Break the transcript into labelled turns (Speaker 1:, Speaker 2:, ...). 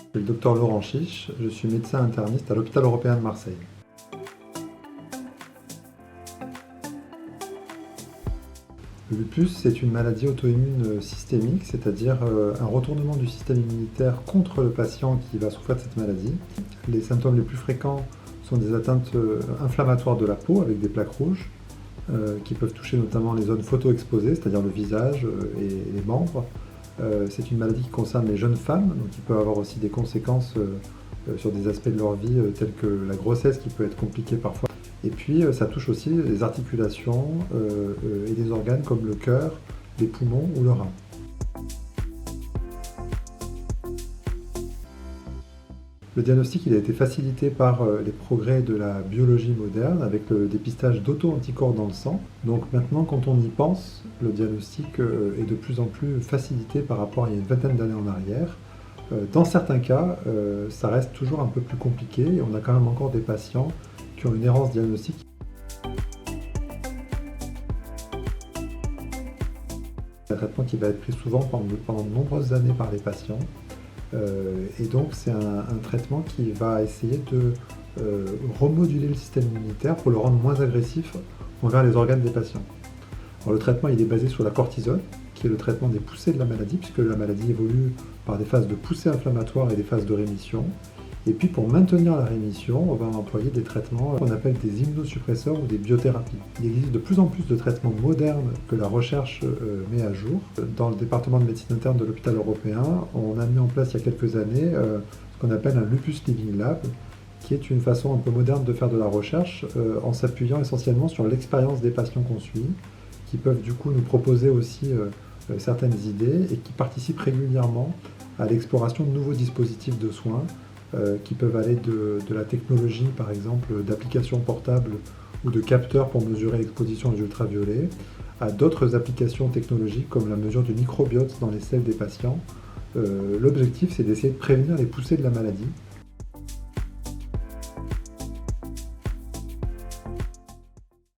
Speaker 1: Je suis le docteur Laurent Chiche, je suis médecin interniste à l'hôpital européen de Marseille. Le lupus, c'est une maladie auto-immune systémique, c'est-à-dire un retournement du système immunitaire contre le patient qui va souffrir de cette maladie. Les symptômes les plus fréquents sont des atteintes inflammatoires de la peau avec des plaques rouges qui peuvent toucher notamment les zones photo-exposées, c'est-à-dire le visage et les membres. C'est une maladie qui concerne les jeunes femmes, donc qui peut avoir aussi des conséquences sur des aspects de leur vie tels que la grossesse qui peut être compliquée parfois. Et puis ça touche aussi les articulations et des organes comme le cœur, les poumons ou le rein. Le diagnostic il a été facilité par les progrès de la biologie moderne avec le dépistage d'auto-anticorps dans le sang. Donc maintenant, quand on y pense, le diagnostic est de plus en plus facilité par rapport à il y a une vingtaine d'années en arrière. Dans certains cas, ça reste toujours un peu plus compliqué et on a quand même encore des patients qui ont une errance diagnostique. C'est un traitement qui va être pris souvent pendant de nombreuses années par les patients. Et donc c'est un traitement qui va essayer de remoduler le système immunitaire pour le rendre moins agressif envers les organes des patients. Alors, le traitement il est basé sur la cortisone, qui est le traitement des poussées de la maladie, puisque la maladie évolue par des phases de poussée inflammatoire et des phases de rémission. Et puis pour maintenir la rémission, on va employer des traitements qu'on appelle des immunosuppresseurs ou des biothérapies. Il existe de plus en plus de traitements modernes que la recherche met à jour. Dans le département de médecine interne de l'hôpital européen, on a mis en place il y a quelques années ce qu'on appelle un Lupus Living Lab, qui est une façon un peu moderne de faire de la recherche en s'appuyant essentiellement sur l'expérience des patients qu'on suit, qui peuvent du coup nous proposer aussi certaines idées et qui participent régulièrement à l'exploration de nouveaux dispositifs de soins qui peuvent aller de la technologie, par exemple, d'applications portables ou de capteurs pour mesurer l'exposition aux ultraviolets, à d'autres applications technologiques comme la mesure du microbiote dans les selles des patients. L'objectif, c'est d'essayer de prévenir les poussées de la maladie